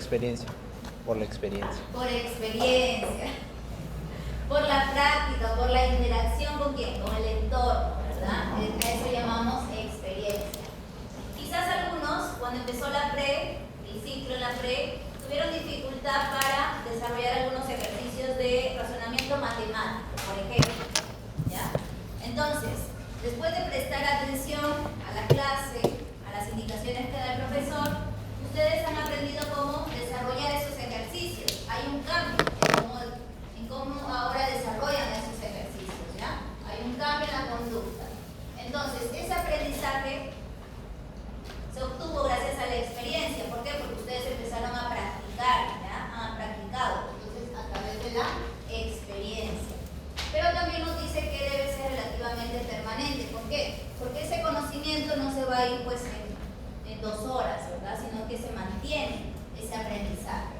experiencia. Por la experiencia. Por experiencia. Por la práctica, por la interacción con quién, con el entorno, ¿verdad? A eso llamamos experiencia. Quizás algunos, cuando empezó la pre, el ciclo en la pre, tuvieron dificultad para desarrollar algunos ejercicios de razonamiento matemático, por ejemplo, ¿ya? Entonces, después de prestar atención a la clase, a las indicaciones que da el profesor, ustedes han aprendido cómo desarrollar esos ejercicios. Hay un cambio en cómo ahora desarrollan esos ejercicios, ¿ya? Hay un cambio en la conducta. Entonces, ese aprendizaje se obtuvo gracias a la experiencia. ¿Por qué? Porque ustedes empezaron a practicar, ¿ya? Han practicado, entonces a través de la experiencia. Pero también nos dice que debe ser relativamente permanente. ¿Por qué? Porque ese conocimiento no se va a ir pues en 2 horas, ¿verdad? Sino que se mantiene ese aprendizaje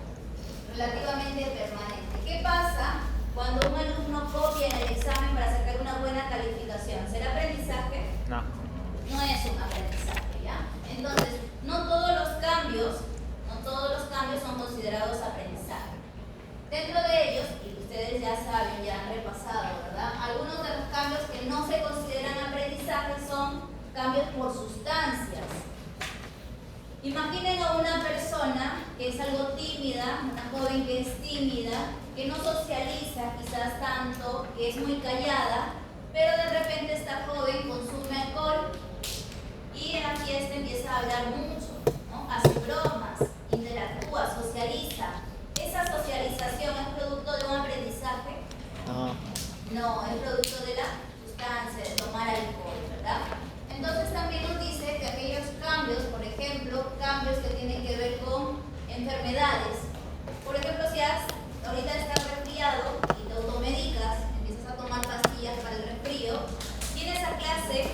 relativamente permanente. ¿Qué pasa cuando un alumno copia en el examen para sacar una buena calificación? ¿Será aprendizaje? No. No es un aprendizaje, ¿ya? Entonces, no todos los cambios son considerados aprendizaje. Dentro de ellos, y ustedes ya saben, ya han repasado, ¿verdad? Algunos de los cambios que no se consideran aprendizaje son cambios por sustancias. Imaginen a una persona que es algo tímida, una joven que es tímida, que no socializa quizás tanto, que es muy callada, pero de repente esta joven consume alcohol y en la fiesta empieza a hablar mucho, ¿no? Hace bromas, interactúa, socializa. ¿Esa socialización es producto de un aprendizaje? No. No, es producto de la sustancia, de tomar alcohol, ¿verdad? Entonces también nos dice que aquellos cambios, por ejemplo, cambios que tienen que ver con enfermedades. Por ejemplo, si ahorita estás resfriado y te automedicas, empiezas a tomar pastillas para el resfrío, vienes a clase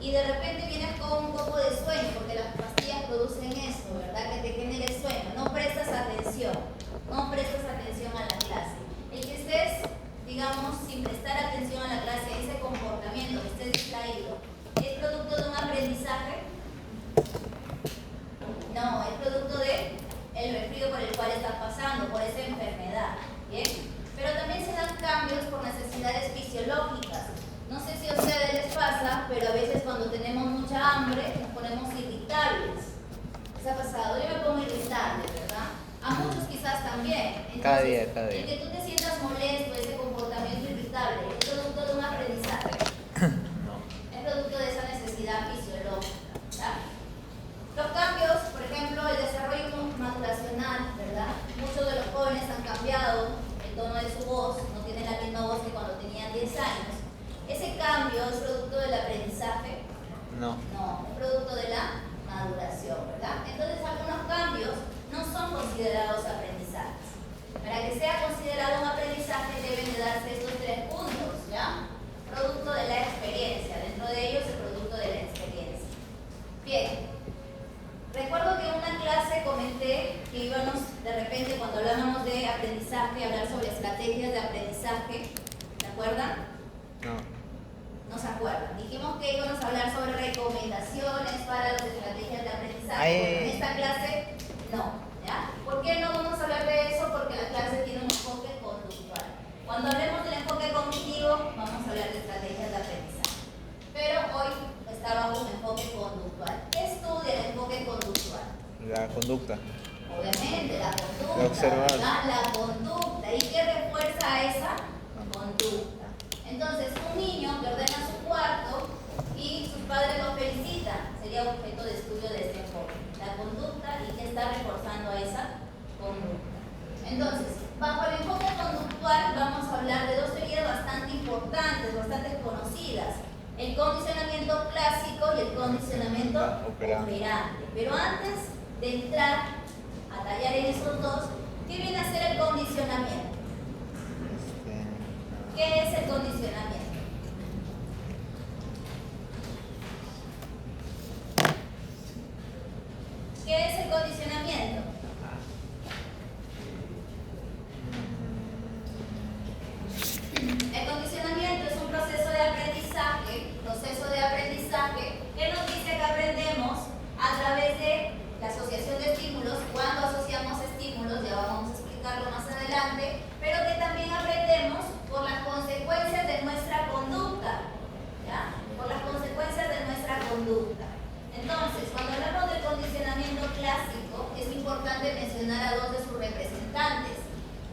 y de repente vienes con un poco de sueño, porque las pastillas producen eso, ¿verdad? Que te genere sueño. No prestas atención a la clase. El que estés, digamos, sin prestar atención a la clase, ese comportamiento, que estés distraído, ¿es producto de un aprendizaje? No, es producto de el resfrío por el cual estás pasando, por esa enfermedad, ¿bien? Pero también se dan cambios por necesidades fisiológicas. No sé si a ustedes les pasa, pero a veces cuando tenemos mucha hambre nos ponemos irritables. ¿Les ha pasado? Yo me pongo irritable, ¿verdad? A muchos quizás también. Entonces, Cada día. El que tú te sientas molesto, ese comportamiento irritable, ¿es producto de un aprendizaje? No. Es producto de esa necesidad fisiológica, ¿verdad? Los cambios, por ejemplo, el desarrollo maduracional, ¿verdad? Muchos de los jóvenes han cambiado el tono de su voz, no tienen la misma voz que cuando tenían 10 años. ¿Ese cambio es producto del aprendizaje? No. No, es producto de la maduración, ¿verdad? Entonces, algunos cambios no son considerados aprendizajes. Para que sea considerado un aprendizaje deben de darse estos 3 puntos, ¿ya? Producto de la experiencia, dentro de ellos el producto de la experiencia. Bien, recuerdo que en una clase comenté que íbamos de repente cuando hablábamos de aprendizaje, hablar sobre estrategias de aprendizaje, ¿se acuerdan? No. No se acuerdan. Dijimos que íbamos a hablar sobre recomendaciones para las estrategias de aprendizaje. Bueno, en esta clase no, ¿ya? ¿Por qué no vamos a hablar de eso? Porque la clase tiene un enfoque conductual. Cuando hablemos del enfoque cognitivo, vamos a hablar de estrategias de aprendizaje. Pero hoy está bajo un enfoque conductual. ¿Qué estudia el enfoque conductual? La conducta. Obviamente, la conducta. La observar. ¿Verdad? La conducta. ¿Y qué refuerza esa conducta? Entonces, un niño que ordena su cuarto y sus padres lo felicitan, sería objeto de estudio de este enfoque. La conducta y qué está reforzando a esa conducta. Entonces, bajo el enfoque conductual vamos a hablar de 2 teorías bastante importantes, bastante conocidas. El condicionamiento clásico y el condicionamiento operante. Pero antes de entrar a tallar en esos dos, ¿qué viene a ser el condicionamiento? ¿Qué es el condicionamiento? ¿Qué es el condicionamiento? El condicionamiento es un proceso de aprendizaje que nos dice que aprendemos a través de la asociación de estímulos. Cuando asociamos importante, pero que también aprendemos por las consecuencias de nuestra conducta, ¿ya? Por las consecuencias de nuestra conducta. Entonces, cuando hablamos del condicionamiento clásico, es importante mencionar a dos de sus representantes.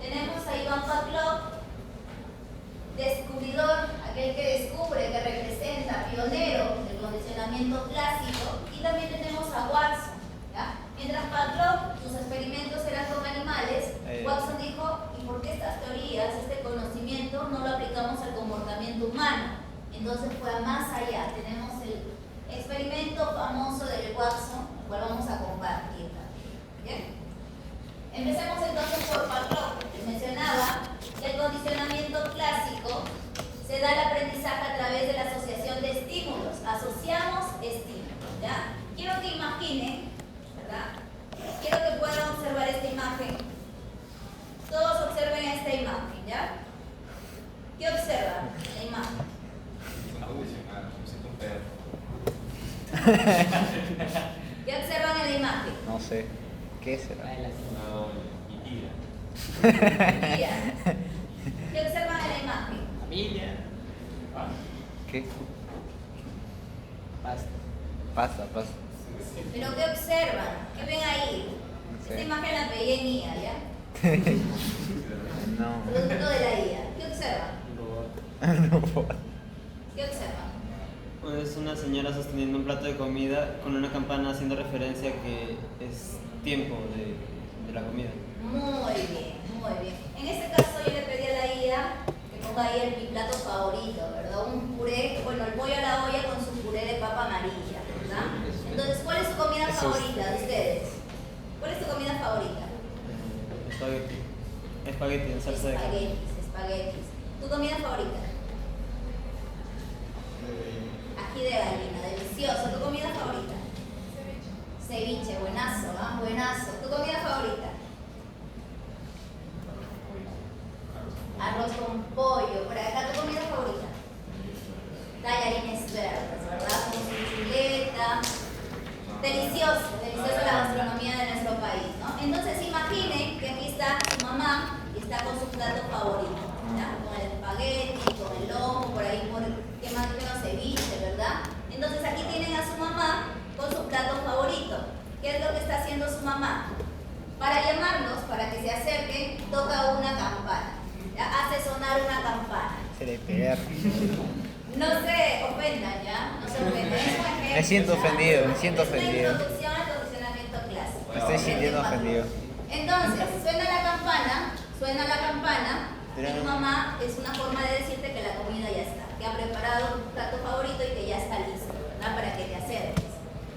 Tenemos a Iván Pavlov, descubridor, aquel que descubre, que representa, pionero del condicionamiento clásico, y también tenemos a Watson, ¿ya? Mientras Pavlov, sus experimentos eran con animales, Watson dijo, ¿y por qué estas teorías, este conocimiento, no lo aplicamos al comportamiento humano? Entonces fue a más allá. Tenemos el experimento famoso del Watson, el cual vamos a compartir también. ¿Bien? Empecemos entonces por Pavlov. Les mencionaba que el condicionamiento clásico se da el aprendizaje a través de la asociación de estímulos. Asociamos estímulos, ¿ya? Quiero que imaginen, ¿verdad? Quiero que puedan observar esta imagen. Todos observen esta imagen, ¿ya? ¿Qué observan en la imagen? ¿Qué observan en la imagen? No sé. ¿Qué será? Guía. ¿Qué observan en la imagen? Familia. ¿Qué? Pasta. Pasa. ¿Pero qué observan? ¿Qué ven ahí? No sé. Esta imagen la pegué en IA, ¿ya? No. Producto de la IA. ¿Qué observan? No. ¿Qué observan? Es una señora sosteniendo un plato de comida con una campana haciendo referencia a que es tiempo de la comida. Muy bien, muy bien. En este caso yo le pedí a la IA que ponga ahí mi plato favorito, ¿verdad? Un puré, bueno, el pollo a la olla con su puré de papa amarilla, ¿verdad? Entonces, ¿cuál es su comida favorita de ustedes? ¿Cuál es tu comida favorita? Espagueti. Espagueti en salsa de carne. Espaguetis. ¿Tu comida favorita? Ají de gallina, delicioso. ¿Tu comida favorita? Ceviche, buenazo, ¿ah? Buenazo. ¿Tu comida favorita? Arroz con pollo. Por acá, ¿tu comida favorita? Tallarines verdes, ¿verdad? Con su chuleta. Delicioso, deliciosa la gastronomía de nuestro país, ¿no? Entonces imaginen que aquí está su mamá y está con su plato favorito, ¿ya? Con el espagueti, con el lomo, por ahí, ¿qué más que no ceviche, ¿verdad? Entonces aquí tienen a su mamá con su plato favorito. ¿Qué es lo que está haciendo su mamá? Para llamarlos, para que se acerquen, toca una campana, ¿ya? Hace sonar una campana. Se le pegar. No se ofendan, ¿ya? No se ofendan. Es un ejemplo, Me siento ¿ya? ofendido, me siento Es una ofendido. introducción al condicionamiento clásico. Me estoy sintiendo ofendido. Entonces, suena la campana, y tu mamá es una forma de decirte que la comida ya está, que ha preparado tu plato favorito y que ya está listo, ¿verdad? Para que te acerques.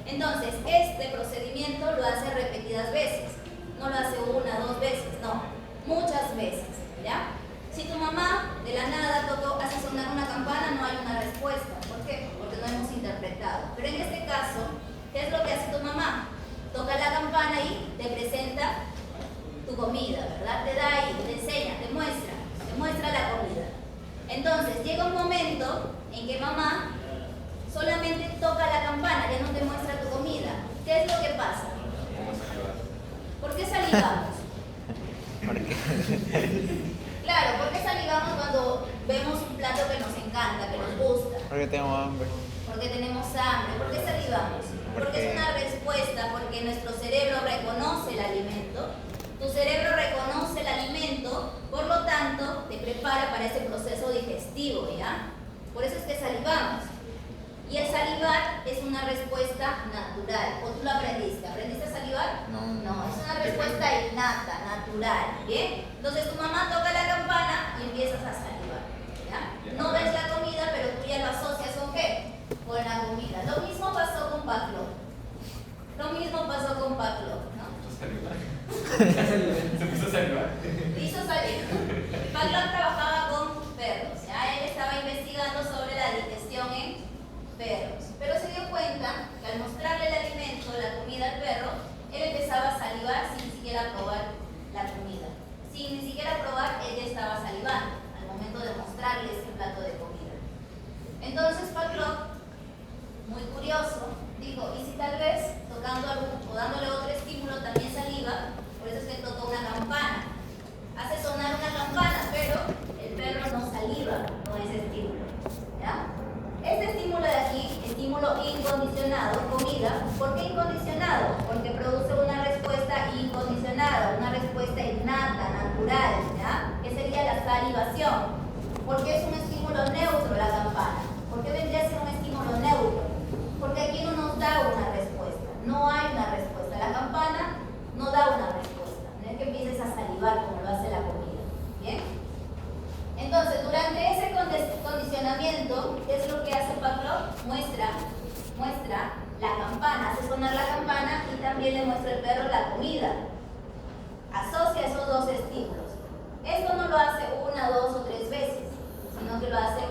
Entonces, este procedimiento lo hace repetidas veces. No lo hace una, dos veces, no. Muchas veces, ¿ya? Si tu mamá de la nada hace sonar una campana, no hay una respuesta. ¿Por qué? Porque no hemos interpretado. Pero en este caso, ¿qué es lo que hace tu mamá? Toca la campana y te presenta tu comida, ¿verdad? Te da ahí, te enseña, te muestra la comida. Entonces, llega un momento en que mamá solamente toca la campana, ya no te muestra tu comida. ¿Qué es lo que pasa? ¿Por qué salivamos? ¿Por qué? Claro, ¿por qué salivamos cuando vemos un plato que nos encanta, que nos gusta? Porque tengo hambre. Porque tenemos hambre. ¿Por qué salivamos? Porque es una respuesta, porque nuestro cerebro reconoce el alimento. Tu cerebro reconoce el alimento, por lo tanto, te prepara para ese proceso digestivo, ¿ya? Por eso es que salivamos. Y el salivar es una respuesta natural. ¿O tú lo aprendiste? ¿Aprendiste a salivar? No. No, es una respuesta innata, natural, ¿bien? Entonces tu mamá toca la campana y empiezas a salivar, ¿ya? No ves la comida, pero tú ya lo asocias ¿con qué? Con la comida. Lo mismo pasó con Pavlov. ¿No? Se puso a salivar. Hizo salir. Pavlov trabajaba con perros, ¿ya? Él estaba investigando sobre la digestión en perros, pero se dio cuenta que al mostrarle el alimento, la comida al perro, él empezaba a salivar sin siquiera probar la comida. Sin ni siquiera probar, él ya estaba salivando al momento de mostrarle ese plato de comida. Entonces Pavlov, muy curioso, dijo, ¿y si tal vez tocando algún o dándole otro estímulo también saliva? Por eso es que tocó Salivación. ¿Por qué es un estímulo neutro la campana? ¿Por qué vendría a ser un estímulo neutro? Porque aquí no nos da una respuesta. No hay una respuesta. La campana no da una respuesta. No es que empieces a salivar como lo hace la comida. ¿Bien? Entonces, durante ese condicionamiento, ¿qué es lo que hace Pavlov? Muestra la campana, hace sonar la campana y también le muestra al perro la comida. Asocia esos dos estímulos. Esto no lo hace una, dos o tres veces, sino que lo hace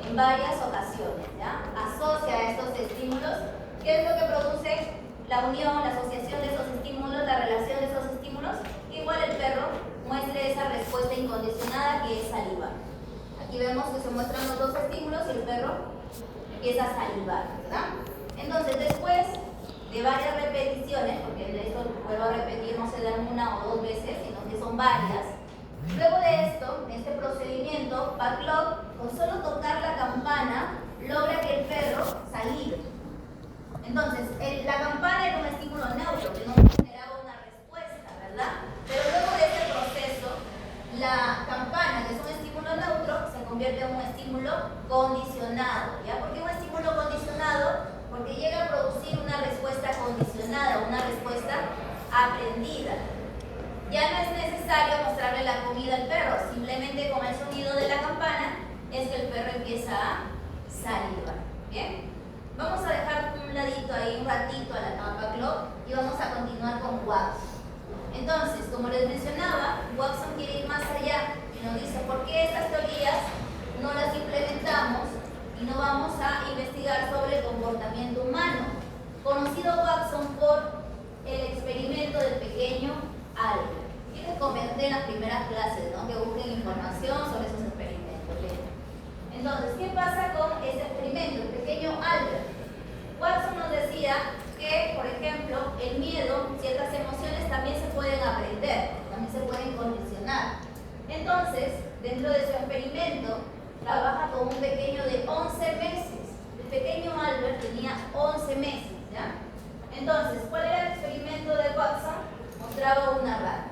en varias ocasiones, ¿ya? Asocia a estos estímulos. ¿Qué es lo que produce la unión, la asociación de esos estímulos, la relación de esos estímulos? Igual el perro muestre esa respuesta incondicionada que es saliva. Aquí vemos que se muestran los dos estímulos y el perro empieza a salivar, ¿verdad? Entonces, después de varias repeticiones, porque esto, vuelvo a repetir, no se dan una o dos veces, sino que son varias. Luego de esto, este procedimiento, Pavlov, con solo tocar la campana, logra que el perro salive. Entonces, la campana era un estímulo neutro, que no generaba una respuesta, ¿verdad? Pero luego de este proceso, la campana, que es un estímulo neutro, se convierte en un estímulo condicionado, ¿ya? ¿Por qué un estímulo condicionado? Porque llega a producir una respuesta condicionada, una respuesta aprendida. Ya no es necesario mostrarle la comida al perro, simplemente con el sonido de la campana es que el perro empieza a salivar. ¿Bien? Vamos a dejar un ladito ahí, un ratito a Pavlov y vamos a continuar con Watson. Entonces, como les mencionaba, Watson quiere ir más allá y nos dice por qué estas teorías no las implementamos y no vamos a investigar sobre el comportamiento humano, conocido Watson por el experimento del pequeño Albert. Y les comenté en las primeras clases, ¿no?, que busquen información sobre esos experimentos. ¿Bien? Entonces, ¿qué pasa con ese experimento, el pequeño Albert? Watson nos decía que, por ejemplo, el miedo, ciertas emociones también se pueden aprender, también se pueden condicionar. Entonces, dentro de su experimento, trabaja con un pequeño de 11 meses. El pequeño Albert tenía 11 meses, ¿ya? Entonces, ¿cuál era el experimento de Watson? Mostraba una rata.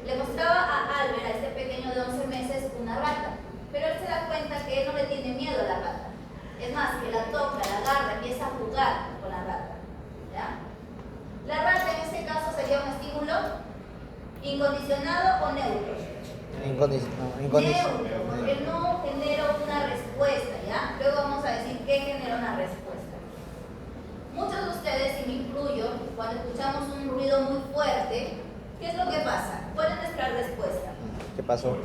Le mostraba a Albert, a este pequeño de 11 meses, una rata. Pero él se da cuenta que él no le tiene miedo a la rata. Es más, que la toca, la agarra, empieza a jugar con la rata, ¿ya? La rata en este caso sería un estímulo incondicionado o neutro. Incondicionado. Neutro, porque no genera una respuesta, ¿ya? Luego vamos a decir qué genera una respuesta. Muchos de ustedes, y me incluyo, cuando escuchamos un ruido muy fuerte, ¿qué es lo que pasa? ¿Cuál es nuestra respuesta? ¿Qué pasó?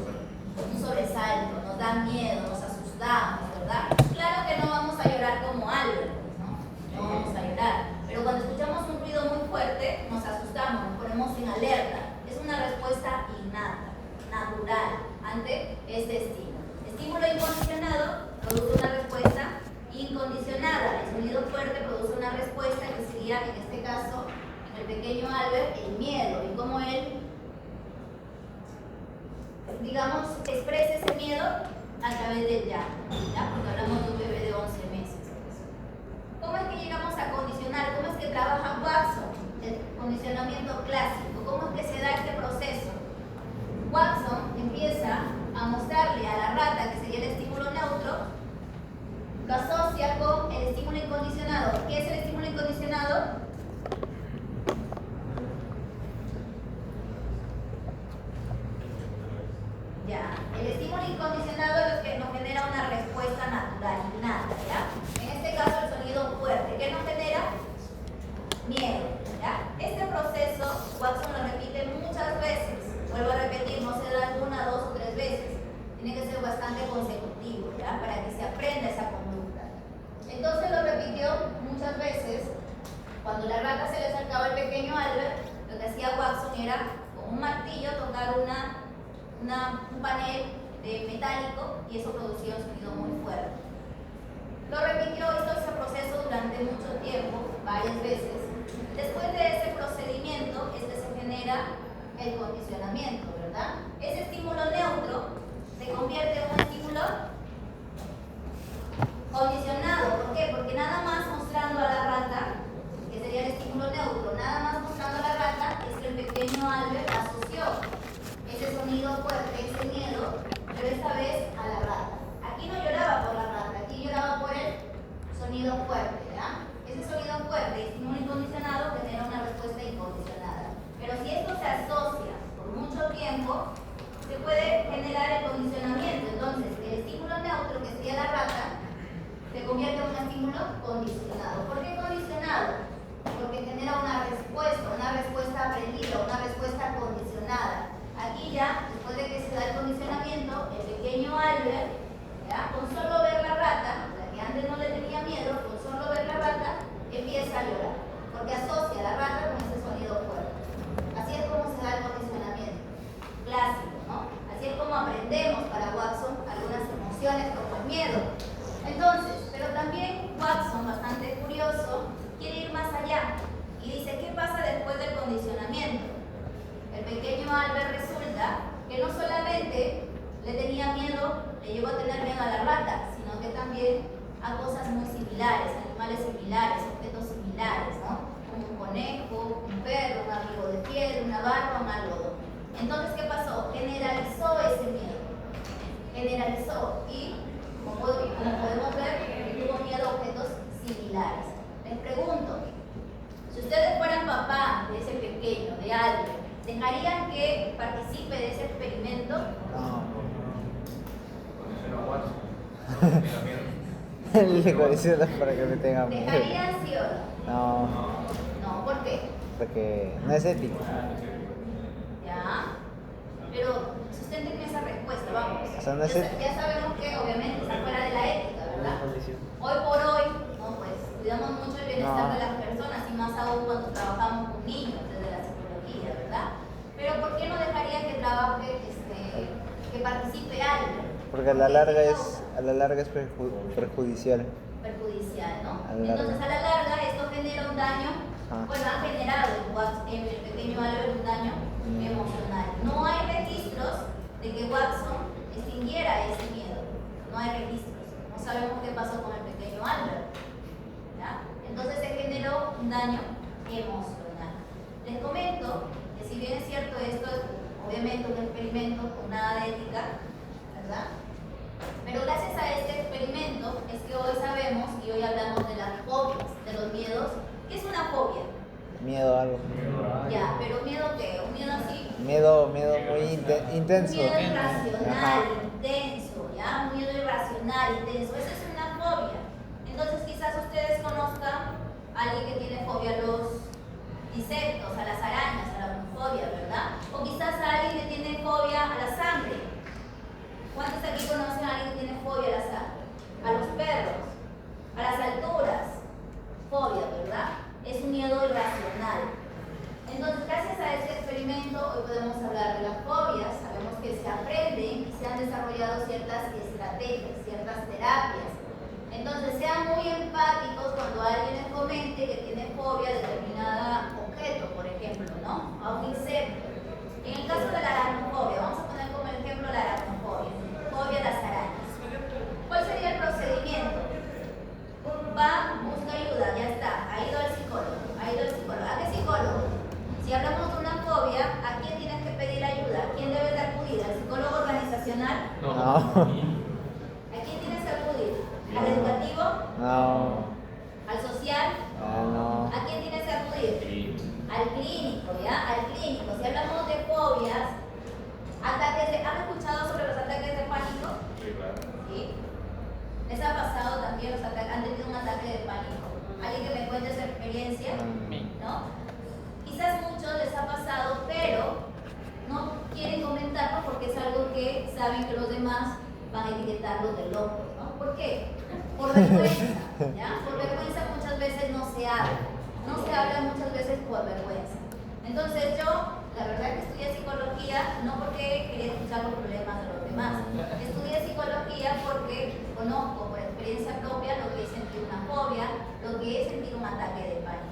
Un sobresalto, nos da miedo, nos asustamos, ¿verdad? Claro que no vamos a llorar como Albert, ¿no? No vamos a llorar. Pero cuando escuchamos un ruido muy fuerte, nos asustamos, nos ponemos en alerta. Es una respuesta innata, natural, ante este estímulo. Estímulo incondicionado produce una respuesta incondicionada. El sonido fuerte produce una respuesta que sería, en este caso, en el pequeño Albert, el miedo. Y cómo él, digamos, expresa ese miedo a través del llanto, ¿ya? Porque hablamos de un bebé de 11 meses. ¿Cómo es que llegamos a condicionar? ¿Cómo es que trabaja Watson? El condicionamiento clásico. ¿Cómo es que se da este proceso? Watson empieza a mostrarle a la rata, que sería el estímulo neutro, lo asocia con el estímulo incondicionado. ¿Qué es el estímulo incondicionado? Ya, el estímulo incondicionado es lo que nos genera una respuesta natural, innata, ¿ya? En este caso el sonido fuerte, ¿qué nos genera? Miedo, ¿ya? Este proceso Watson lo repite muchas veces. Vuelvo a repetir, no se da una, dos o tres veces. Tiene que ser bastante consecutivo, ¿ya? Para que se aprenda esa conducta. Entonces lo repitió muchas veces. Cuando la rata se le acercaba al pequeño Albert, lo que hacía Watson era con un martillo tocar un panel de metálico y eso producía un sonido muy fuerte. Lo repitió, hizo ese proceso durante mucho tiempo, varias veces. Después de ese procedimiento, se genera el condicionamiento, ¿verdad? Ese estímulo neutro se convierte en un estímulo condicionado. ¿Por qué? Porque nada más mostrando a la rata, que sería el estímulo neutro, nada más mostrando a la rata, es que el pequeño Albert asoció ese sonido fuerte, ese miedo ejemplo, condicionado. ¿Por qué condicionado? Porque genera una respuesta aprendida, una respuesta condicionada. Aquí ya, después de que se da el condicionamiento, el pequeño Albert, ¿ya? Con solo ver la rata, o sea, que antes no le tenía miedo, con solo ver la rata, empieza a llorar, porque asocia la rata con ese sonido fuerte. Así es como se da el condicionamiento clásico, ¿no? Así es como aprendemos para Watson algunas emociones como el miedo. Entonces, pero también Watson, bastante curioso, quiere ir más allá y dice, ¿qué pasa después del condicionamiento? El pequeño Albert resulta que no solamente le tenía miedo, le llegó a tener miedo a la rata, sino que también a cosas muy similares, animales similares, objetos similares, ¿no? Como un conejo, un perro, un abrigo de piel, una barba, un algodón. Entonces, ¿qué pasó? Generalizó ese miedo. Generalizó y, como podemos ver, tuvo miedo a objetos similares. Les pregunto, si ustedes fueran papá de ese pequeño, de Albert, ¿dejarían que participe de ese experimento? No. Le condiciona para que me tenga miedo. ¿Dejarían sí o no? No, No, ¿por qué? porque no es ético. Ya. Pero sustenten esa respuesta, vamos. O sea, no es ético. Ya sabemos que obviamente está fuera de la ética, ¿verdad? Hoy por hoy, no, pues cuidamos mucho el bienestar de las personas y más aún cuando trabajamos con niños desde la psicología, ¿verdad? Pero ¿por qué no dejaría que trabaje, que participe alguien? Porque a la larga es perjudicial. Perjudicial, ¿no? A la larga. Entonces a la larga esto genera un daño, Ah. bueno, ha generado en el pequeño Albert un daño emocional. No hay registros de que Watson extinguiera ese miedo, no hay registros, no sabemos qué pasó con el pequeño Albert, ¿ya? Entonces se generó un daño emocional. Les comento que si bien es cierto esto es obviamente un experimento con nada de ética, ¿verdad? Pero gracias a este experimento es que hoy sabemos y hoy hablamos de las fobias, de los miedos. ¿Qué es una fobia? Miedo a algo. Ya, pero ¿miedo qué? ¿Un miedo así? Miedo muy intenso. Un miedo irracional, Ajá. intenso, ¿ya? Un miedo irracional, intenso. Esa es una fobia. Entonces quizás ustedes conozcan a alguien que tiene fobia a los insectos, a las arañas, a la aracnofobia, ¿verdad? O quizás a alguien que tiene fobia a la sangre. ¿Cuántos aquí conocen a alguien que tiene fobia a la sangre? A los perros, a las alturas. Fobia, ¿verdad? Es un miedo irracional. Entonces, gracias a este experimento, hoy podemos hablar de las fobias. Sabemos que se aprenden y se han desarrollado ciertas estrategias, ciertas terapias. Entonces, sean muy empáticos cuando alguien les comente que tiene fobia a determinado objeto, por ejemplo, ¿no? A un insecto. En el caso de la aracnofobia, vamos a poner como ejemplo la aracnofobia, fobia a las arañas. ¿Cuál sería el procedimiento? Va, busca ayuda, ya está, ha ido al psicólogo, ha ido al psicólogo. ¿A qué psicólogo? Si hablamos de una fobia, ¿a quién tienes que pedir ayuda? ¿A quién debes de acudir? ¿Al psicólogo organizacional? No. ¿A quién tienes que acudir? ¿Al educativo? No. ¿Al social? No. ¿A quién tienes que acudir? Al clínico, ¿ya? Al clínico. Si hablamos de fobias, ¿han escuchado sobre los ataques de pánico? ¿Sí? ¿Les ha pasado también han tenido un ataque de pánico? ¿Alguien que me cuente su experiencia? ¿No? Quizás muchos les ha pasado, pero no quieren comentarlo porque es algo que saben que los demás van a etiquetarlos de locos, ¿no? ¿Por qué? Por vergüenza, ¿ya? Por vergüenza muchas veces no se habla. No se habla muchas veces por vergüenza. Entonces yo, la verdad que estudié psicología no porque quería escuchar los problemas de los demás. Estudié psicología porque conozco por experiencia propia lo que es sentir una fobia, lo que es sentir un ataque de pánico.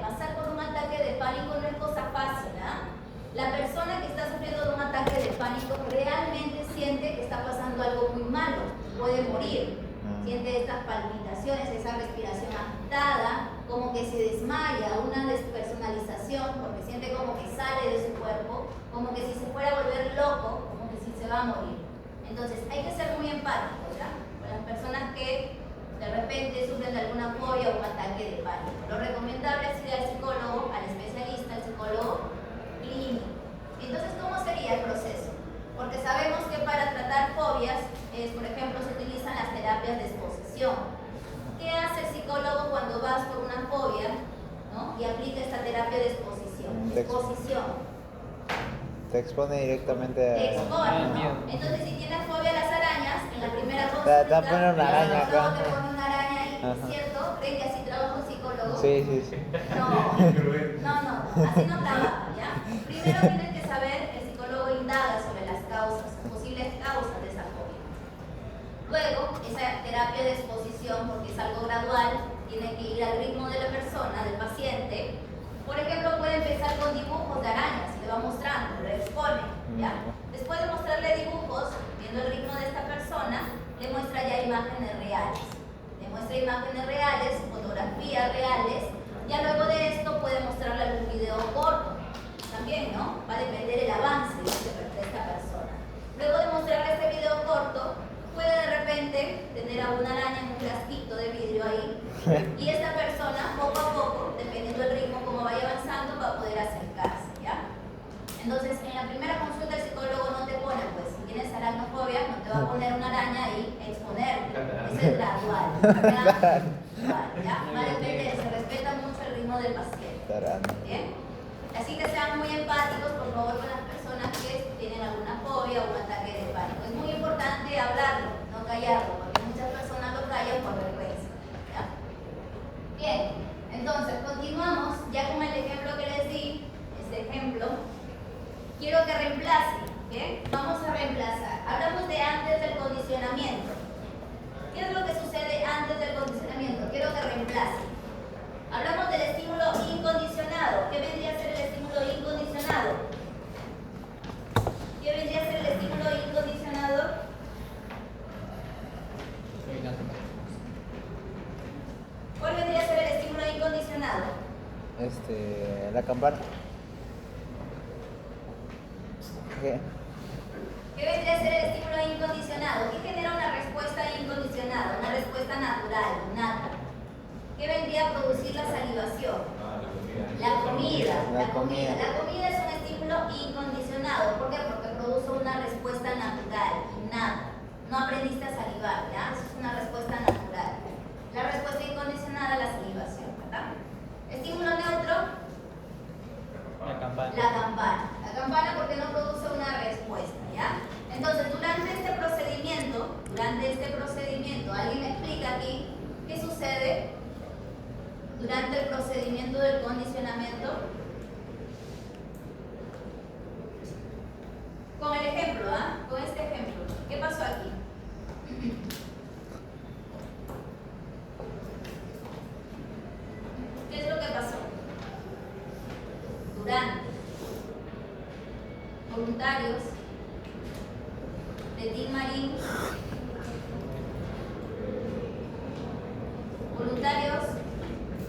Pasar por un ataque de pánico no es cosa fácil, ¿ah? La persona que está sufriendo de un ataque de pánico realmente siente que está pasando algo muy malo, puede morir. Siente estas palpitaciones, esa respiración agitada, como que se desmaya, una despersonalización, porque siente como que sale de su cuerpo, como que si se fuera a volver loco, como que si se va a morir. Entonces hay que ser muy empáticos, ¿ya? Con las personas que de repente sufren de alguna fobia o un ataque de pánico. Lo recomendable es ir al psicólogo, al especialista, al psicólogo clínico. Entonces, ¿cómo sería el proceso? Porque sabemos que para tratar fobias, por ejemplo, se utilizan las terapias de exposición. hace el psicólogo cuando vas por una fobia, ¿no? Y aplica esta terapia de exposición? Exposición. Te expone directamente Te a... expone, ¿no? Entonces, si tienes fobia a las arañas, en la primera consulta, Te va a poner una araña el psicólogo acá. te pone una araña ahí, Ajá. ¿cierto? ¿Creen que así trabaja un psicólogo? Sí. No, así no trabaja, ¿ya? Primero tienes que saber, el psicólogo indaga sobre las causas, posibles causas de esa fobia. Luego, esa terapia de exposición, porque es algo gradual, tiene que ir al ritmo de la persona, del paciente. Por ejemplo, puede empezar con dibujos de arañas y le va mostrando, le expone, ¿ya? Después de mostrarle dibujos, viendo el ritmo de esta persona, le muestra ya imágenes reales. Le muestra imágenes reales, fotografías reales. Ya luego de esto puede mostrarle algún video corto. También, ¿no? Va a depender el avance de esta persona. Luego de mostrarle este video corto, puede de repente tener a una araña en un frasquito de vidrio ahí. Y esta persona, poco a poco, dependiendo del ritmo, como vaya avanzando, va a poder acercarse, ¿ya? Entonces, en la primera consulta el psicólogo no te pone, pues, si tienes aracnofobia, no te va a poner una araña ahí a exponerte. Eso es gradual, ¿ya? Va a depender, se respeta mucho el ritmo del paciente. ¿Bien? Así que sean muy empáticos, por favor, con las personas que tienen alguna fobia o un ataque de pánico. Es muy importante hablarlo, no callarlo, porque muchas personas lo callan por vergüenza, ¿ya? Bien, entonces continuamos ya con el ejemplo que les di, este ejemplo. Quiero que reemplace, ¿bien? Vamos a reemplazar. Hablamos de antes del condicionamiento. ¿Qué es lo que sucede antes del condicionamiento? Quiero que reemplace. Hablamos del estímulo incondicionado. ¿Qué vendría a ser el estímulo incondicionado? ¿Qué vendría a ser el estímulo incondicionado? ¿Cuál vendría a ser el estímulo incondicionado? La campana. ¿Qué? ¿Qué vendría a ser el estímulo incondicionado? ¿Qué genera una respuesta incondicionada? Una respuesta natural, innata. ¿Qué vendría a producir la salivación? La comida. La comida es un estímulo incondicionado. ¿Por qué? Porque produce una respuesta natural, innata. No aprendiste a salivar, ¿ya? Eso es una respuesta natural. La respuesta incondicionada es la salivación, ¿verdad? Estímulo neutro. La campana. La campana porque no produce una respuesta, ¿ya? Entonces, durante este procedimiento, ¿alguien me explica aquí qué sucede durante el procedimiento del condicionamiento? Con el ejemplo, ¿ah? Con este ejemplo. ¿Qué pasó aquí? ¿Qué es lo que pasó? Durante voluntarios de Team Marín, voluntarios,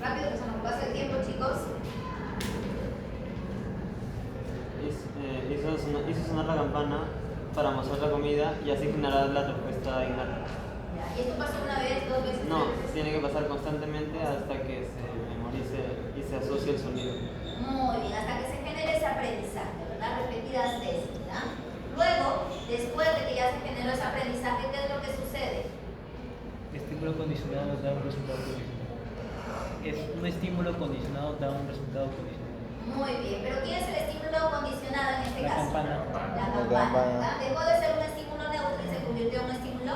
rápido que se nos pasa el tiempo, chicos. Hizo sonar la campana para mostrar la comida y así generar la respuesta innata. ¿Y esto pasó una vez, dos veces? No, tres veces? tiene que pasar constantemente hasta que se memorice y se asocie el sonido. Muy bien, hasta que se genere ese aprendizaje, ¿verdad? Repetidas veces, ¿verdad? Luego, después de que ya se generó ese aprendizaje, ¿qué es lo que sucede? Estímulo condicionado da un resultado condicionado. Es un estímulo condicionado da un resultado condicionado. Muy bien, pero ¿quién es el estímulo condicionado en este La caso? campana. La campana, ¿verdad? Dejó de ser un estímulo neutro y se convirtió en un estímulo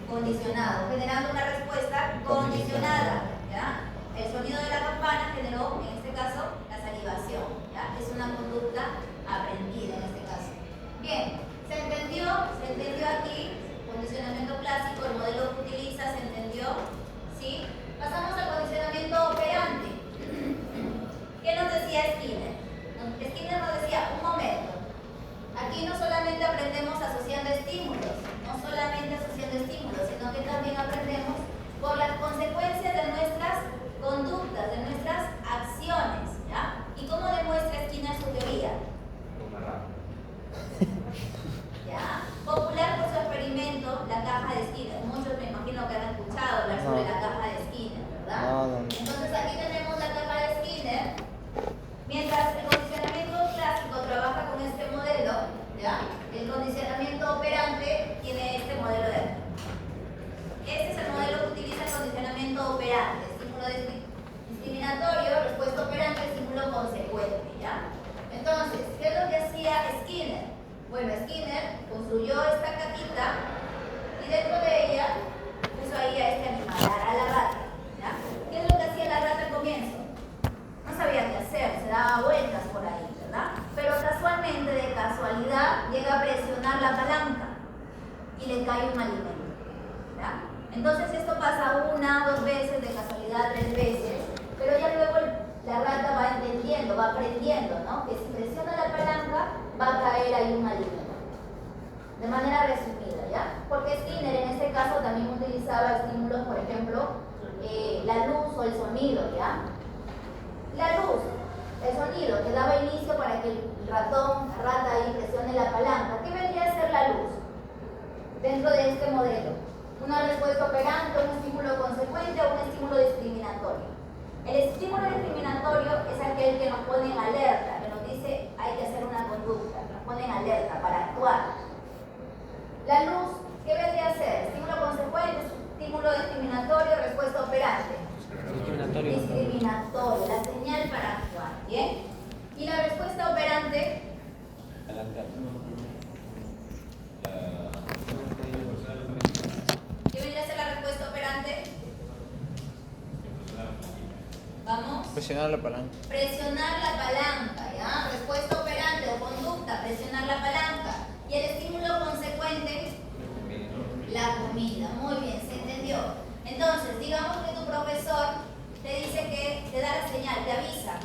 condicionado, generando una respuesta condicionada, ¿ya? El sonido de la campana generó, en este caso, la salivación, ¿ya? Es una conducta aprendida en este caso. Bien, ¿se entendió? ¿Se entendió aquí? Condicionamiento clásico, el modelo que utiliza, ¿se entendió? ¿Sí? Pasamos al condicionamiento operante. ¿Qué nos decía Skinner? Skinner nos decía, un momento, aquí no solamente aprendemos asociando estímulos, sino que también aprendemos por las consecuencias de nuestras conductas, de nuestras acciones, ¿ya? ¿Y cómo demuestra Skinner su teoría? ¿Ya? Popular por su experimento, la caja de Skinner. Muchos me imagino que han escuchado hablar sobre la caja de Skinner, ¿verdad? No. Entonces aquí tenemos la caja de Skinner. Mientras el condicionamiento clásico trabaja con este modelo, ¿ya? El condicionamiento operante tiene este modelo de aquí. Este es el modelo que utiliza el condicionamiento operante. discriminatorio, respuesta operante, estímulo consecuente, ¿ya? Entonces, ¿qué es lo que hacía Skinner? Bueno, Skinner construyó esta cajita y dentro de ella puso ahí a este animal, a la rata, ¿ya? ¿Qué es lo que hacía la rata al comienzo? No sabía qué hacer, se daba vueltas por ahí, ¿verdad? Pero casualmente, de casualidad, llega a presionar la palanca y le cae un alimento, ¿ya? Entonces esto pasa 1, 2 veces, de casualidad 3 veces, pero ya luego la rata va entendiendo, va aprendiendo, ¿no? Que si presiona la palanca va a caer ahí un alimento. De manera resumida, ¿ya? Porque Skinner en este caso también utilizaba estímulos, por ejemplo, la luz o el sonido, ¿ya? La luz, el sonido que daba inicio para que el ratón, la rata ahí presione la palanca. ¿Qué vendría a ser la luz dentro de este modelo? Una respuesta operante, un estímulo consecuente o un estímulo discriminatorio. El estímulo discriminatorio es aquel que nos pone en alerta, que nos dice hay que hacer una conducta, que nos pone en alerta para actuar. La luz, ¿qué vendría a ser? Estímulo consecuente, estímulo discriminatorio, respuesta operante. Discriminatorio. Discriminatorio, la señal para actuar, ¿bien? Y la respuesta operante, ¿qué vendría a ser la respuesta operante? Vamos. Presionar la palanca. Presionar la palanca, ¿ya? Respuesta operante o conducta, presionar la palanca. Y el estímulo consecuente, la comida. Muy bien, se entendió. Entonces, digamos que tu profesor te dice que te da la señal, te avisa.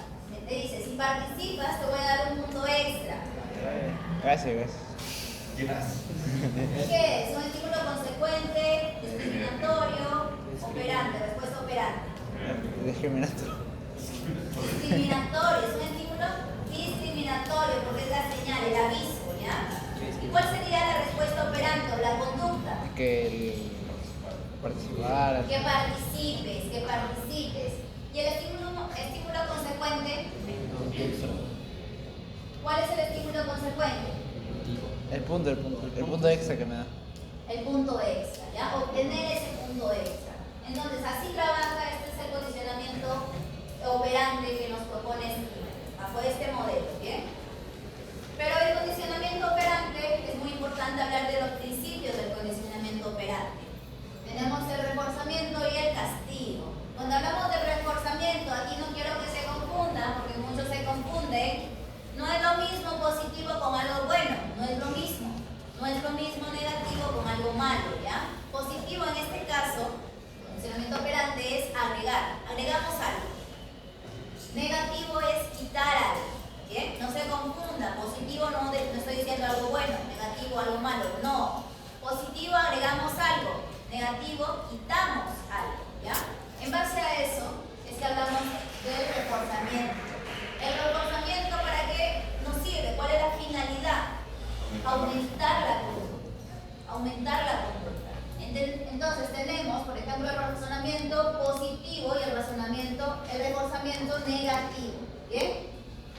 Te dice, si participas te voy a dar un punto extra. Gracias. ¿Qué es? Un estímulo consecuente, discriminatorio, operante, respuesta operante. Discriminatorio. Discriminatorio, es un estímulo discriminatorio porque es la señal, el aviso, ¿ya? ¿Y cuál sería la respuesta operante o la conducta? Que el participar. Que participes. ¿Y el estímulo consecuente? ¿Cuál es el estímulo consecuente? El punto extra que me da. El punto extra, ¿ya? Obtener ese punto extra. Entonces, así trabaja, este es el condicionamiento operante que nos propone Skinner, bajo este modelo, ¿bien? Pero el condicionamiento operante, es muy importante hablar de los principios del condicionamiento operante. Tenemos el reforzamiento y el castigo. Cuando hablamos del reforzamiento, aquí no quiero que se confundan, porque muchos se confunden. No es lo mismo positivo con algo bueno, no es lo mismo. No es lo mismo negativo con algo malo, ¿ya? Positivo en este caso, condicionamiento operante, es agregar. Agregamos algo. Negativo es quitar algo, ¿bien? No se confunda. Positivo no estoy diciendo algo bueno, negativo algo malo, no. Positivo agregamos algo, negativo quitamos algo, ¿ya? En base a eso es que hablamos del reforzamiento. El reforzamiento, ¿para qué nos sirve? ¿Cuál es la finalidad? Aumentar la conducta. Aumentar la conducta. Entonces tenemos, por ejemplo, el razonamiento positivo y el reforzamiento negativo. ¿Bien?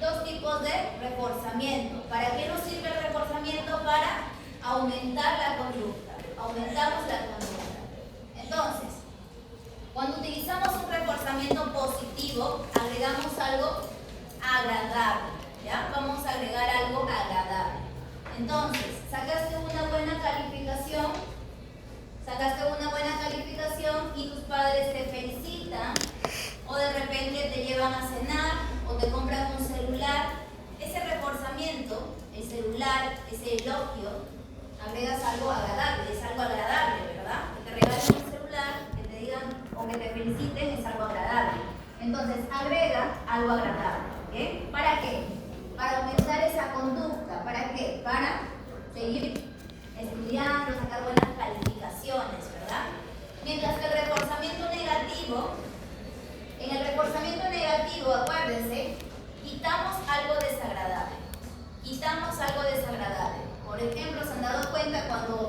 Dos tipos de reforzamiento. ¿Para qué nos sirve el reforzamiento? Para aumentar la conducta. Aumentamos la conducta. Entonces, cuando utilizamos un reforzamiento positivo, agregamos algo agradable, ¿ya? Vamos a agregar algo agradable. Entonces, sacaste una buena calificación y tus padres te felicitan, o de repente te llevan a cenar, o te compran un celular. Ese reforzamiento, el celular, ese elogio, agregas algo agradable, es algo agradable, ¿verdad? Que te regalen un celular, que te digan o que te feliciten, es algo agradable. Entonces, agrega algo agradable. ¿Okay? ¿Para qué? Para aumentar esa conducta. ¿Para qué? Para seguir estudiando, sacar buenas calificaciones, ¿verdad? Mientras que el reforzamiento negativo, en el reforzamiento negativo, acuérdense, quitamos algo desagradable. Quitamos algo desagradable. Por ejemplo, ¿se han dado cuenta cuando,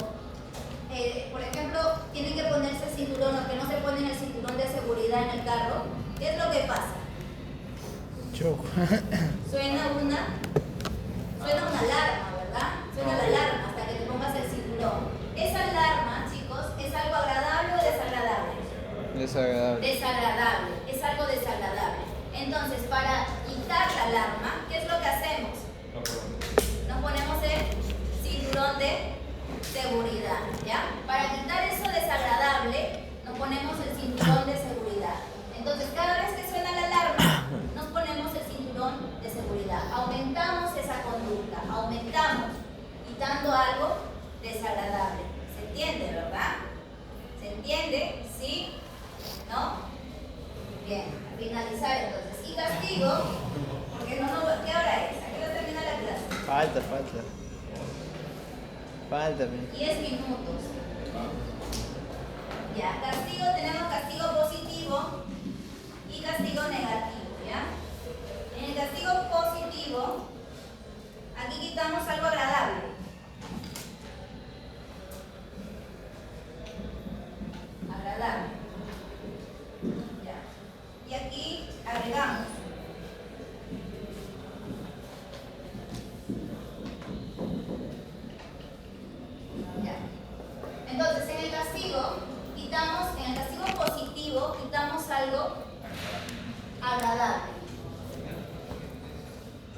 por ejemplo, tienen que ponerse el cinturón o que no se ponen el cinturón de seguridad en el carro? ¿Qué es lo que pasa? Choco. Suena una alarma, ¿verdad? Suena la alarma hasta que te pongas el cinturón. Esa alarma, chicos, ¿es algo agradable o desagradable? Desagradable. Desagradable, es algo desagradable. cinturón de seguridad, ¿ya? Para quitar eso desagradable, nos ponemos el cinturón de seguridad. Entonces, cada vez que suena la alarma, nos ponemos el cinturón de seguridad. Aumentamos esa conducta, aumentamos, quitando algo desagradable. ¿Se entiende, verdad? ¿Se entiende? ¿Sí? ¿No? Bien, a finalizar entonces. Y castigo, porque ¿qué hora es? ¿A qué hora termina la clase? Falta. Falta. 10 minutos. Ya, castigo, tenemos castigo positivo y castigo negativo, ¿ya? En el castigo positivo, aquí quitamos algo agradable. Agradable. Ya. Y aquí agregamos. Ya. Entonces, en el castigo positivo, quitamos algo agradable.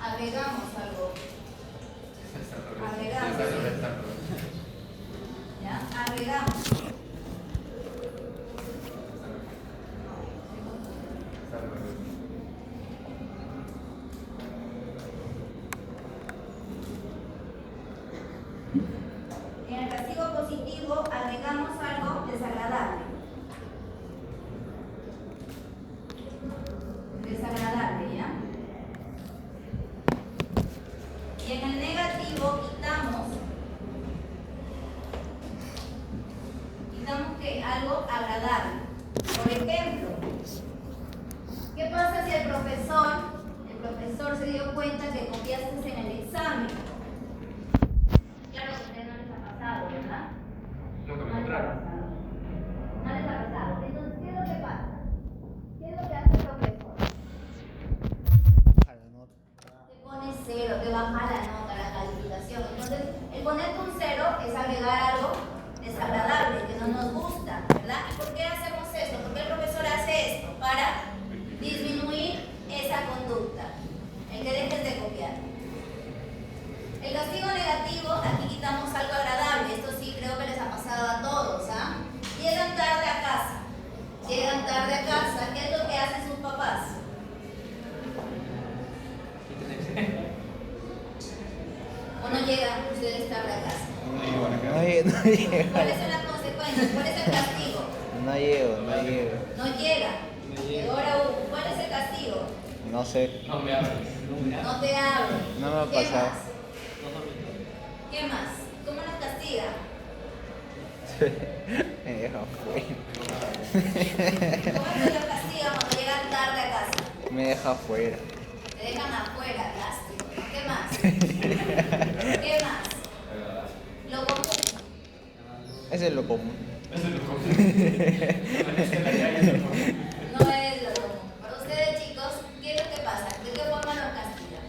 Agregamos algo. ¿Ya? Agregamos. En el castigo positivo agregamos algo desagradable. Desagradable, ¿ya? Y en el negativo quitamos que algo agradable. Por ejemplo, ¿qué pasa si el profesor se dio cuenta que copiaste en el examen? Claro que a ustedes no les ha pasado, ¿verdad? No les ha pasado. No les ha pasado. Entonces, ¿qué es lo que pasa? ¿Qué es lo que hace el profesor? Te pone 0, te baja la nota, la calificación. Entonces, el ponerte un 0 es agregar algo desagradable, que no nos gusta, ¿verdad? ¿Y por qué hacemos esto? ¿Por qué el profesor hace esto? Para disminuir esa conducta, el que dejes de copiar. El castigo negativo, aquí quitamos algo agradable. Esto sí creo que les ha pasado a todos, ¿ah? Llegan tarde a casa. ¿Qué es lo que hacen sus papás? ¿O no llegan ustedes tarde a casa? No llego. ¿Cuáles son las consecuencias? ¿Cuál es el castigo? No llego. No llega. Ahora, ¿cuál es el castigo? No sé. No me hables. No te hablo. No me ha ¿Qué pasado. más? ¿Qué más? ¿Cómo nos castiga? Me deja fuera. ¿Cómo se los castiga cuando llegan tarde a casa? Me deja fuera. Te dejan afuera, lástima. ¿Qué más? ¿Qué más? Lo común. Eso es lo común. No es lo común. Para ustedes, chicos, ¿qué es lo que pasa? ¿De qué forma los castigan?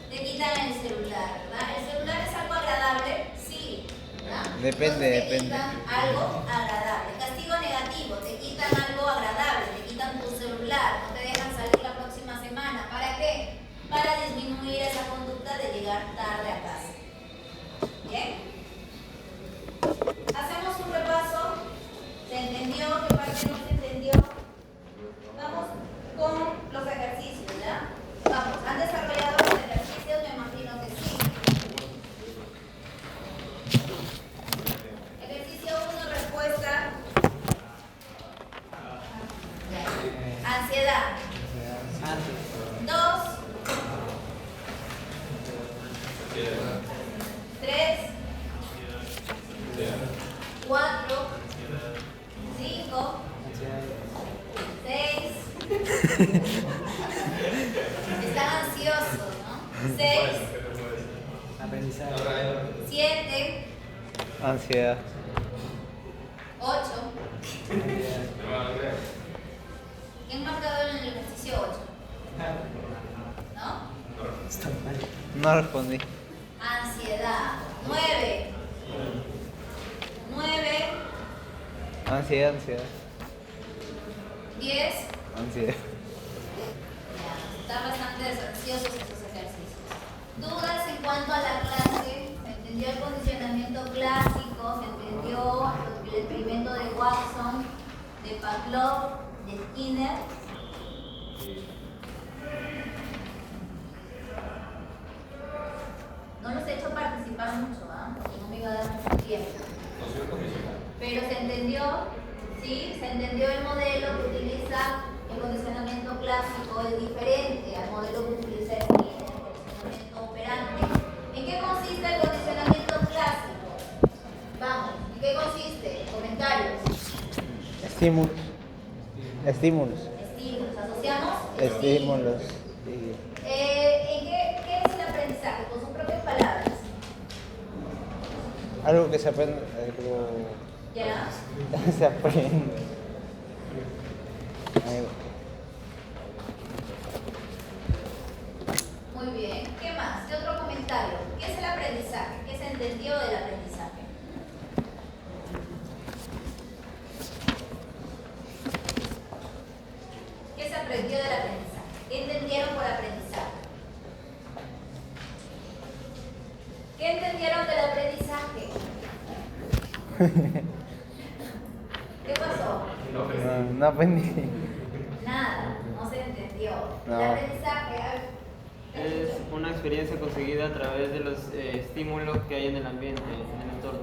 Te quitan el celular, ¿verdad? ¿El celular es algo agradable? Sí, ¿verdad? Depende. Te quitan algo agradable. Castigo negativo, te quitan algo agradable, te quitan tu celular, no te dejan salir la próxima semana. ¿Para qué? Para disminuir esa conducta de llegar tarde a casa. ¿Bien? Hacemos un repaso. ¿Se entendió? ¿Qué parte no se entendió? Vamos con los ejercicios, ¿ya? Vamos, ¿han desarrollado los ejercicios? Me imagino que sí. Ejercicio 1, respuesta. Ansiedad. 2. 3. 4. 5. 6. Están ansiosos, ¿no? 6. Aprendizaje. 7. Ansiedad. 8. ¿Quién marcado en el ejercicio 8? ¿No? No respondí. Ansiedad. 9. 9. Ansiedad. 10. Ansiedad. Ya, están bastante ansiosos estos ejercicios. ¿Dudas en cuanto a la clase? ¿Se entendió Miner. No los he hecho participar mucho, porque no me iba a dar mucho tiempo. Pero se entendió, ¿sí? Se entendió el modelo que utiliza el condicionamiento clásico, es diferente al modelo que utiliza el condicionamiento operante. ¿En qué consiste el condicionamiento clásico? Vamos, ¿en qué consiste? Comentarios. Estímulos. Estímulos. Estímulos. ¿Asociamos? Estímulos. Sí. ¿Qué es el aprendizaje? Con sus propias palabras. Algo que se aprende. Algo ¿Ya? se aprende. Muy bien. ¿Qué más? ¿Qué otro comentario? ¿Qué es el aprendizaje? ¿Qué se entendió del aprendizaje? ¿Qué se aprendió del aprendizaje? ¿Qué entendieron por aprendizaje? ¿Qué entendieron del aprendizaje? ¿Qué pasó? No aprendí. Nada, no se entendió. No. El aprendizaje, Es una experiencia conseguida a través de los estímulos que hay en el ambiente, en el entorno.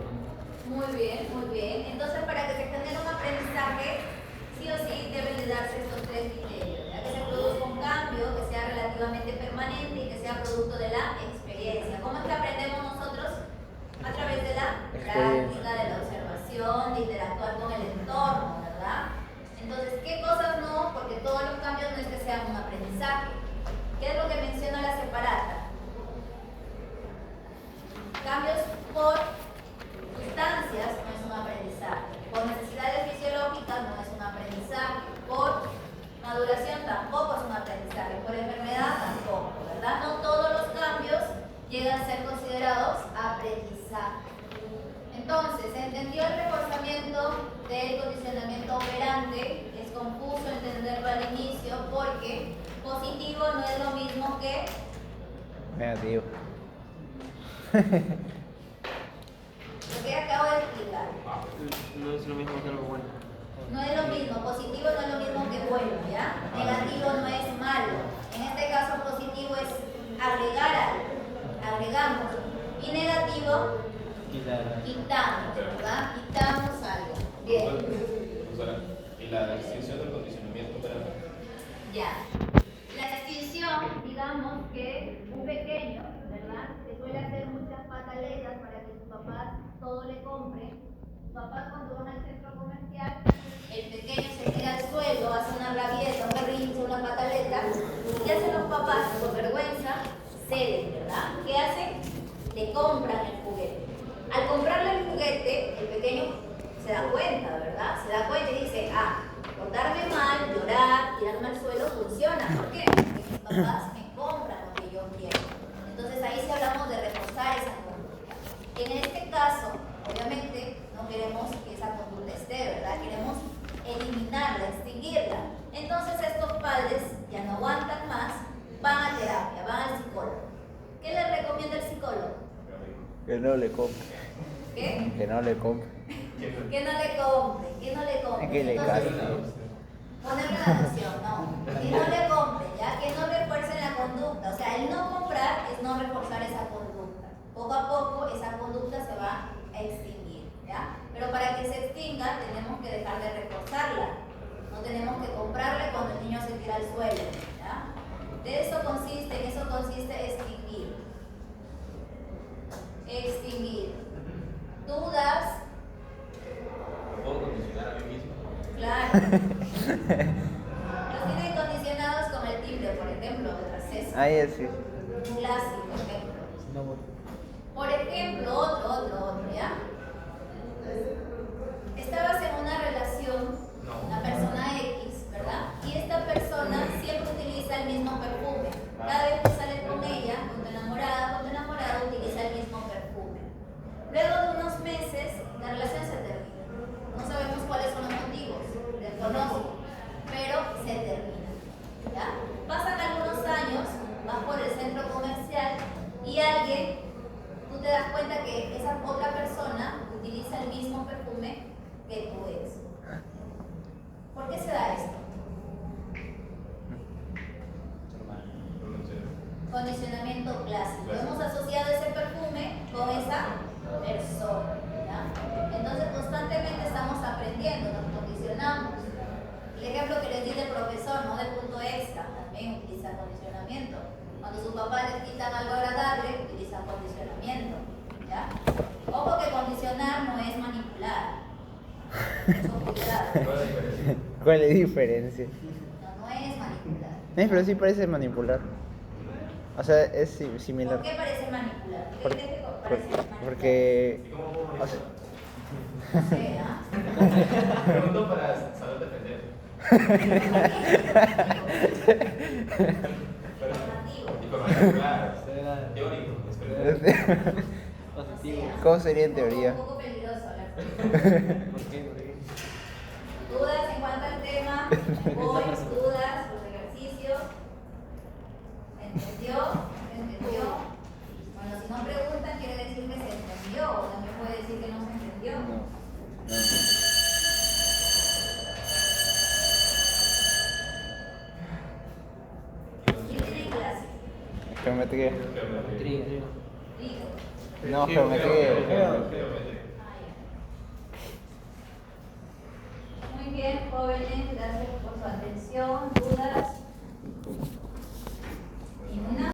muy bien, muy bien. Entonces, para que se genere un aprendizaje, sí o sí deben de darse estos tres criterios. ¿Ya? Que se produzca un cambio, que sea relativamente permanente y que sea producto de la experiencia. ¿Cómo es que aprendemos nosotros? A través de la práctica, de la observación, de interactuar con el entorno, ¿verdad? Entonces, ¿qué cosas no? Porque todos los cambios no es que sean un aprendizaje. ¿Qué es lo que menciona la separata? Cambios por sustancias no es un aprendizaje, por necesidades fisiológicas no es un aprendizaje, por maduración tampoco es un aprendizaje, por enfermedad tampoco, ¿verdad? No todos los cambios llegan a ser considerados aprendizaje. Entonces, ¿se entendió el reforzamiento del condicionamiento operante? Es confuso entenderlo al inicio porque positivo no es lo mismo que Negativo. lo que acabo de explicar. No es lo mismo que algo bueno. No es lo mismo, positivo no es lo mismo que bueno, ¿ya? Negativo no es malo. En este caso positivo es agregar algo, agregamos. Y negativo, quitamos, ¿verdad? Quitamos algo. Bien. Y la extinción del condicionamiento operante. Ya. La extinción, digamos que un pequeño, ¿verdad? Que suele hacer muchas pataletas para que sus papás todo le compren. Sus papás cuando van al centro comercial, el pequeño se tira al suelo, hace una rabieta, un berrinche, una pataleta. ¿Qué hacen los papás? Por vergüenza, ceden, ¿verdad? ¿Qué hacen? Le compran el juguete. Al comprarle el juguete, el pequeño se da cuenta, ¿verdad? Se da cuenta y dice, portarme mal, llorar, tirarme al suelo funciona. ¿Por qué? Porque mis papás me compran lo que yo quiero. Entonces ahí sí hablamos de reforzar esa conducta. En este caso, obviamente, no queremos que esa conducta esté, ¿verdad? Queremos eliminarla, extinguirla. Entonces estos padres ya no aguantan más, van a terapia, van al psicólogo. ¿Qué les recomienda el psicólogo? Que no le compre. ¿Qué? Que no le compre. Que no le compre, que no le compre. Que le Entonces, cague. ponerle la noción, no. Que no le compre, ¿ya? Que no refuercen la conducta. O sea, el no comprar es no reforzar esa conducta. Poco a poco esa conducta se va a extinguir, ¿ya? Pero para que se extinga tenemos que dejar de reforzarla. No tenemos que comprarle cuando el niño se tira al suelo, ¿ya? De eso consiste, en eso consiste extinguir. Extinguir. ¿Dudas? ¿Me puedo condicionar a mí mismo? Claro. Los tienen condicionados con el timbre, por ejemplo, del acceso. Ahí es sí. Un clásico ejemplo. No, bueno. Por ejemplo, otro, ¿ya? Estabas en una relación, una persona X, ¿verdad? Y esta persona siempre utiliza el mismo perfume. Cada vez que sales con ella, con tu enamorado, utiliza el mismo perfume. Luego de unos meses, la relación se termina. No sabemos cuáles son los motivos, desconozco, pero se termina. ¿Ya? Pasan algunos años, vas por el centro comercial y alguien, tú te das cuenta que esa otra persona utiliza el mismo perfume que tu ex. ¿Por qué se da esto? Condicionamiento clásico. Hemos asociado ese perfume con esa persona. ¿Ya? Entonces constantemente estamos aprendiendo, nos condicionamos. El ejemplo que les di del profesor, no del punto extra, también utiliza condicionamiento. Cuando sus papás les quitan algo agradable, utilizan condicionamiento. ¿Ya? Ojo que condicionar no es manipular. Eso cuidado. ¿Cuál es la diferencia? No, no es manipular. Pero sí parece manipular. O sea, es similar. ¿Por qué parece manipular? ¿Qué Por- crees que por- parece manipular? porque. O sea, No sé, ¿ah? Pregunto para saber defender. Informativo. Informativo, claro. Será Teórico, experimento. positivo. ¿Cómo sería en teoría? Un poco peligroso hablar. ¿Por qué? ¿Por qué? ¿Dudas en cuanto al tema? Voy, dudas, los ejercicios. ¿Entendió? ¿Entendió? Bueno, si no preguntan, quiere decir que se entendió. O también puede decir que no se entendió. ¿Quién tiene clase? Geometría. Trigo. Digo. No, geometría. Muy bien, jóvenes, gracias por su atención. ¿Dudas?